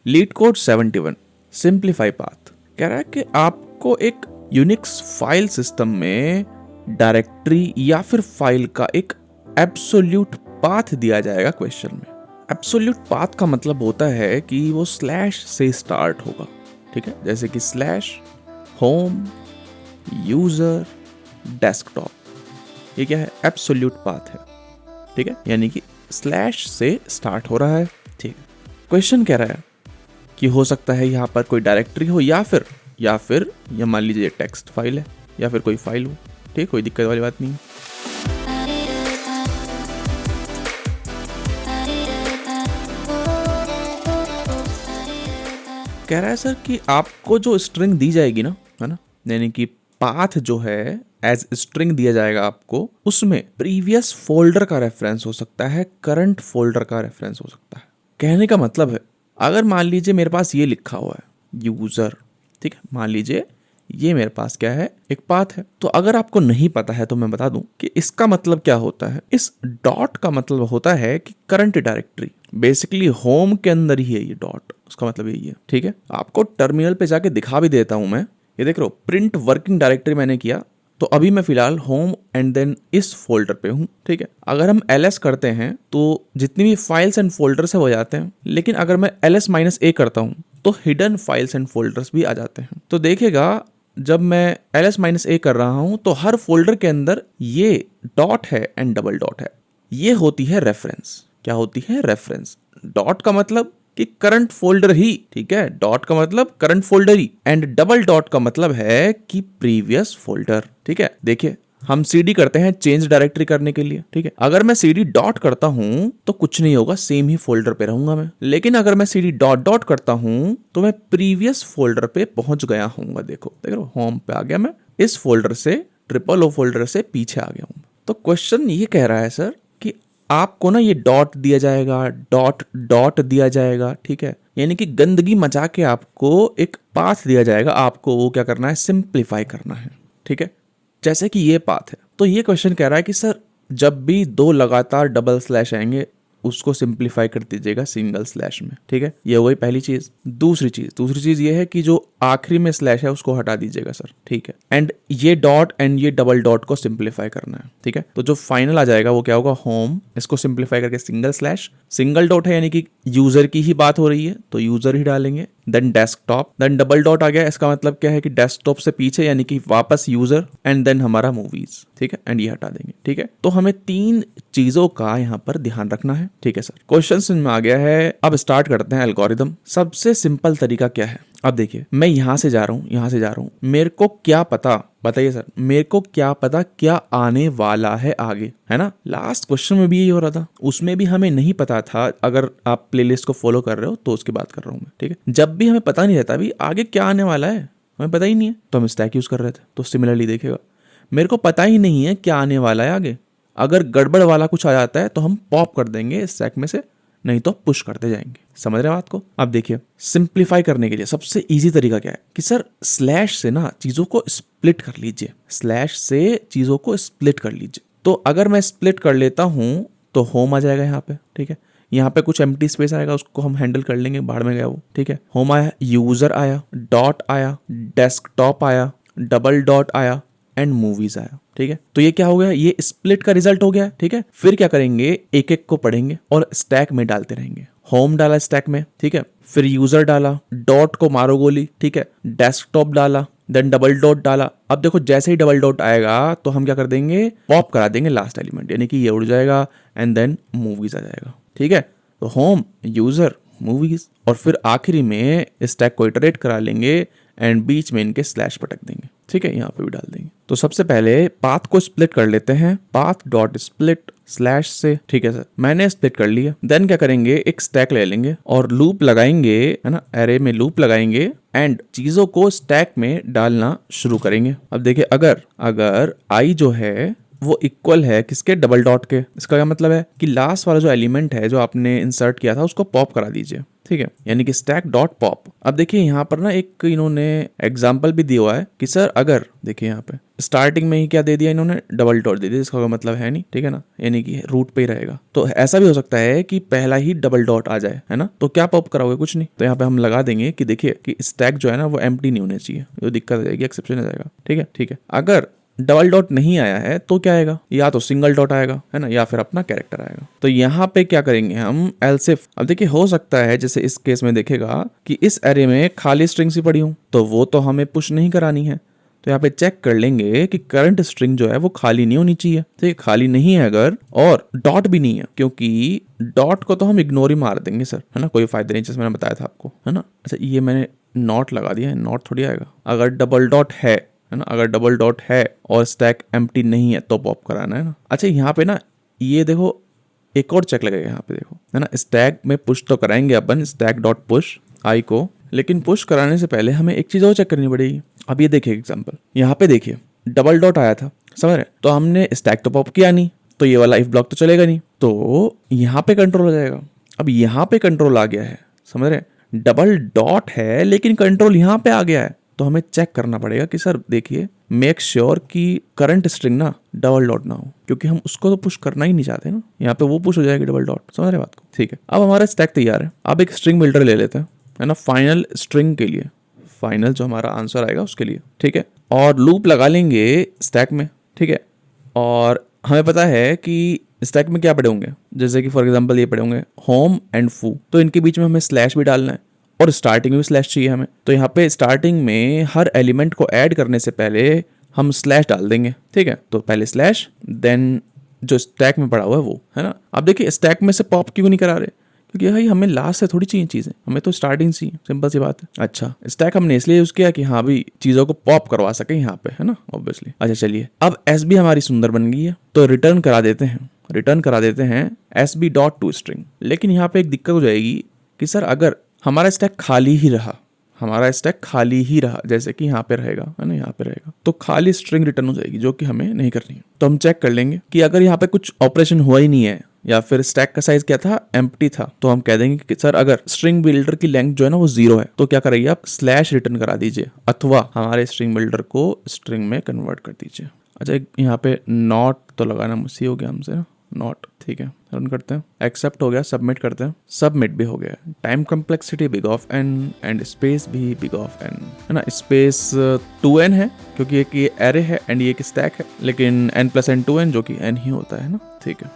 Leet code 71 simplify path कह रहा है कि आपको एक यूनिक्स फाइल सिस्टम में डायरेक्टरी या फिर फाइल का एक एब्सोल्यूट पाथ दिया जाएगा क्वेश्चन में। एब्सोल्यूट पाथ का मतलब होता है कि वो स्लैश से स्टार्ट होगा, ठीक है, जैसे कि स्लैश होम यूजर डेस्कटॉप, ये क्या है, एब्सोल्यूट पाथ है, ठीक है, यानी कि स्लैश से स्टार्ट हो रहा है, ठीक है। क्वेश्चन कह रहा है कि हो सकता है यहाँ पर कोई डायरेक्टरी हो या फिर या मान लीजिए टेक्स्ट फाइल है या फिर कोई फाइल हो, ठीक, कोई दिक्कत वाली बात नहीं है। कह रहा है सर कि आपको जो स्ट्रिंग दी जाएगी ना, है ना, यानी कि पाथ जो है एज स्ट्रिंग दिया जाएगा आपको, उसमें प्रीवियस फोल्डर का रेफरेंस हो सकता है, करंट फोल्डर का रेफरेंस हो सकता है। कहने का मतलब है अगर मान लीजिए मेरे पास ये लिखा हुआ है यूजर, ठीक है, मान लीजिए ये मेरे पास क्या है, एक पाथ है, तो अगर आपको नहीं पता है तो मैं बता दूं कि इसका मतलब क्या होता है। इस डॉट का मतलब होता है कि करंट डायरेक्टरी, बेसिकली होम के अंदर ही है ये डॉट, उसका मतलब यही है, ठीक है। आपको टर्मिनल पे जाके दिखा भी देता हूं मैं, ये देख रहे हो, प्रिंट वर्किंग डायरेक्टरी मैंने किया, तो अभी मैं फिलहाल होम एंड देन इस फोल्डर पे हूँ, ठीक है। अगर हम ls करते हैं तो जितनी भी फाइल्स एंड फोल्डर्स है वो जाते हैं, लेकिन अगर मैं ls-a करता हूँ तो हिडन फाइल्स एंड फोल्डर्स भी आ जाते हैं। तो देखिएगा जब मैं ls-a कर रहा हूँ तो हर फोल्डर के अंदर ये डॉट है एंड डबल डॉट है, ये होती है रेफरेंस। क्या होती है? रेफरेंस। डॉट का मतलब कि करंट फोल्डर ही, ठीक है, डॉट का मतलब current folder he, and double dot का मतलब है कि प्रीवियस फोल्डर, ठीक है। देखिए हम cd करते हैं चेंज डायरेक्टरी करने के लिए, ठीक है। अगर मैं cd डॉट करता हूं तो कुछ नहीं होगा, सेम ही फोल्डर पे रहूंगा मैं, लेकिन अगर मैं cd डॉट डॉट करता हूं तो मैं प्रीवियस फोल्डर पे पहुंच गया हूंगा। देखो देख लो, होम पे आ गया मैं, इस फोल्डर से ट्रिपल ओ फोल्डर से पीछे आ गया हूं। तो क्वेश्चन ये कह रहा है सर कि आपको ना ये डॉट दिया जाएगा, डॉट डॉट दिया जाएगा, ठीक है, यानी कि गंदगी मचा के आपको एक पाथ दिया जाएगा, आपको वो क्या करना है, सिंप्लीफाई करना है, ठीक है। जैसे कि ये पाथ है, तो ये क्वेश्चन कह रहा है कि सर जब भी दो लगातार डबल स्लैश आएंगे उसको सिंप्लीफाई कर दीजिएगा सिंगल स्लैश में, ठीक है। ये वही पहली चीज। दूसरी चीज ये है कि जो आखिरी में स्लैश है उसको हटा दीजिएगा सर, ठीक है। एंड ये डॉट एंड ये डबल डॉट को सिंप्लीफाई करना है, ठीक है। तो जो फाइनल आ जाएगा वो क्या होगा, होम, इसको सिंप्लीफाई करके सिंगल स्लैश, सिंगल डॉट है यानी कि यूजर की ही बात हो रही है तो यूजर ही डालेंगे, then desktop, then double dot आ गया, इसका मतलब क्या है कि डेस्कटॉप से पीछे यानी कि वापस यूजर, एंड देन हमारा मूवीज, ठीक है, एंड ये हटा देंगे, ठीक है। तो हमें तीन चीजों का यहाँ पर ध्यान रखना है, ठीक है सर। क्वेश्चन समझ में आ गया है, अब स्टार्ट करते हैं एल्गोरिदम। सबसे सिंपल तरीका क्या है, अब देखिए मैं यहाँ से जा रहा हूँ, मेरे को क्या पता, बताइए सर, मेरे को क्या पता क्या आने वाला है आगे, है ना। लास्ट क्वेश्चन में भी यही हो रहा था, उसमें भी हमें नहीं पता था। अगर आप प्लेलिस्ट को फॉलो कर रहे हो तो उसकी बात कर रहा हूँ मैं, ठीक है। जब भी हमें पता नहीं रहता भी आगे क्या आने वाला है, हमें पता ही नहीं है, तो हम स्टैक यूज कर रहे थे। तो सिमिलरली देखिएगा, मेरे को पता ही नहीं है क्या आने वाला है आगे, अगर गड़बड़ वाला कुछ आ जाता है तो हम पॉप कर देंगे स्टैक में से, नहीं तो पुश करते जाएंगे। समझ रहे हैं बात को? अब देखिए सिंप्लीफाई करने के लिए सबसे इजी तरीका क्या है कि सर स्लैश से ना चीजों को स्प्लिट कर लीजिए, स्लैश से चीजों को स्प्लिट कर लीजिए। तो अगर मैं स्प्लिट कर लेता हूं तो होम आ जाएगा यहाँ पे, ठीक है। यहाँ पे कुछ एम्प्टी स्पेस आएगा, उसको हम हैंडल कर लेंगे, बाहर में गया वो, ठीक है। होम आया, यूजर आया, डॉट आया, डेस्कटॉप आया, डबल डॉट आया, एंड मूवीज आया, ठीक है। तो ये क्या हो गया, ये स्प्लिट का रिजल्ट हो गया, ठीक है। फिर क्या करेंगे, एक एक को पढ़ेंगे और स्टैक में डालते रहेंगे। होम डाला स्टैक में, ठीक है, फिर यूजर डाला, डॉट को मारो गोली, ठीक है, डेस्कटॉप डाला, देन डबल डॉट डाला। अब देखो जैसे ही डबल डॉट आएगा तो हम क्या कर देंगे, पॉप करा देंगे लास्ट एलिमेंट, यानी कि ये उड़ जाएगा एंड देन मूवीज आ जाएगा, ठीक है। तो होम, यूजर, मूवीज, और फिर आखिरी में स्टैक को इटरेट करा लेंगे एंड बीच में इनके स्लैश पटक देंगे, ठीक है, यहाँ पे भी डाल देंगे। तो सबसे पहले पाथ को स्प्लिट कर लेते हैं, पाथ डॉट स्प्लिट स्लैश से, ठीक है सर, मैंने स्प्लिट कर लिया। देन क्या करेंगे, एक स्टैक ले लेंगे और लूप लगाएंगे, है ना, एरे में लूप लगाएंगे एंड चीजों को स्टैक में डालना शुरू करेंगे। अब देखिए अगर आई जो है वो इक्वल है किसके, डबल डॉट के, इसका क्या मतलब है कि लास्ट वाला जो एलिमेंट है जो आपने इंसर्ट किया था उसको पॉप करा दीजिए, ठीक है, यानी कि स्टैक डॉट पॉप। अब देखिए यहाँ पर ना एक इन्होंने एग्जाम्पल भी दिया हुआ है कि सर अगर देखिए यहाँ पे स्टार्टिंग में ही क्या दे दिया इन्होंने, डबल डॉट दे दिया, इसका कोई मतलब है नहीं, ठीक है ना, यानी कि रूट पे ही रहेगा। तो ऐसा भी हो सकता है कि पहला ही डबल डॉट आ जाए, है ना, तो क्या पॉप कराओगे, कुछ नहीं। तो यहाँ पे हम लगा देंगे कि देखिए कि स्टैक जो है ना वो एम्प्टी नहीं होने चाहिए, वो दिक्कत आ जाएगी, एक्सेप्शन आ जाएगा, ठीक है, ठीक है। अगर डबल डॉट नहीं आया है तो क्या आएगा, या तो सिंगल डॉट आएगा, है ना, या फिर अपना कैरेक्टर आएगा। तो यहाँ पे क्या करेंगे हम, एल्स इफ। अब देखिए हो सकता है जैसे इस केस में देखेगा कि इस एरे में खाली स्ट्रिंग्स ही पड़ी हूं, तो वो तो हमें पुश नहीं करानी है। तो यहाँ पे चेक कर लेंगे कि करंट स्ट्रिंग जो है वो खाली नहीं होनी चाहिए, तो ये खाली नहीं है अगर, और डॉट भी नहीं है, क्योंकि डॉट को तो हम इग्नोर ही मार देंगे सर, है ना, कोई फायदा नहीं, जैसे मैंने बताया था आपको, है ना। अच्छा ये मैंने नॉट लगा दिया है, नॉट थोड़ी आएगा। अगर डबल डॉट है ना, अगर डबल डॉट है और स्टैक एम्प्टी नहीं है तो पॉप कराना है ना। अच्छा यहाँ पे ना ये देखो एक और चेक लगेगा यहाँ पे, देखो है ना, स्टैक में पुश तो कराएंगे अपन, स्टैक डॉट पुश आई को, लेकिन पुश कराने से पहले हमें एक चीज और चेक करनी पड़ेगी। अब ये देखिए एग्जांपल, यहाँ पे देखिए डबल डॉट आया था, समझ रहे, तो हमने स्टैक तो पॉप किया नहीं, तो ये वाला इफ ब्लॉक तो चलेगा नहीं, तो यहाँ पे कंट्रोल हो जाएगा। अब यहाँ पे कंट्रोल आ गया है, समझ रहे, डबल डॉट है लेकिन कंट्रोल यहाँ पे आ गया है, तो हमें चेक करना पड़ेगा कि सर देखिए मेक श्योर कि करंट स्ट्रिंग ना डबल डॉट ना हो, क्योंकि हम उसको तो पुश करना ही नहीं चाहते ना, यहाँ पे वो पुश हो जाएगी डबल डॉट, समझ रहे बात को, ठीक है। अब हमारा स्टैक तैयार है, अब एक स्ट्रिंग बिल्डर ले लेते हैं, है ना, फाइनल स्ट्रिंग के लिए, फाइनल जो हमारा आंसर आएगा उसके लिए, ठीक है, और लूप लगा लेंगे स्टैक में, ठीक है। और हमें पता है कि स्टैक में क्या पड़े होंगे, जैसे कि फॉर एग्जांपल ये पड़े होंगे होम एंड फू, तो इनके बीच में हमें स्लैश भी डालना है और स्टार्टिंग में भी स्लैश चाहिए हमें। तो यहाँ पे स्टार्टिंग में हर एलिमेंट को ऐड करने से पहले हम स्लैश डाल देंगे, ठीक है। तो पहले स्लैश, देन जो स्टैक में पड़ा हुआ है वो, है ना। अब देखिए स्टैक में से पॉप क्यों नहीं करा रहे, क्योंकि भाई हमें लास्ट से थोड़ी चाहिए चीजें, हमें तो स्टार्टिंग से, सिंपल सी बात है। अच्छा स्टैक हमने इसलिए यूज किया कि हाँ भी चीजों को पॉप करवा सके यहाँ पे, है ना, ऑब्वियसली। अच्छा चलिए अब एस बी हमारी सुंदर बन गई है, तो रिटर्न करा देते हैं S B dot to string. लेकिन यहाँ पे एक दिक्कत हो जाएगी कि सर अगर हमारा स्टैक खाली ही रहा, जैसे कि यहाँ पे रहेगा, है ना, यहाँ पे रहेगा, तो खाली स्ट्रिंग रिटर्न हो जाएगी, जो कि हमें नहीं करनी है। तो हम चेक कर लेंगे कि अगर यहाँ पे कुछ ऑपरेशन हुआ ही नहीं है, या फिर स्टैक का साइज क्या था, एम्प्टी था, तो हम कह देंगे कि सर अगर स्ट्रिंग बिल्डर की लेंथ जो है ना वो 0 है, तो क्या करेंगे आप, स्लैश रिटर्न करा दीजिए, अथवा हमारे स्ट्रिंग बिल्डर को स्ट्रिंग में कन्वर्ट कर दीजिए। अच्छा यहाँ पे नॉट तो लगाना मुश्किल हो गया हमसे ना, नॉट, ठीक है, रन करते हैं, एक्सेप्ट हो गया, सबमिट करते हैं, सबमिट भी हो गया। Time complexity big of N and space भी बिग ऑफ एन, है ना, स्पेस 2n है क्योंकि एक ये एरे है एंड ये एक स्टैक है, लेकिन n+n 2n जो कि n ही होता है ना, ठीक है।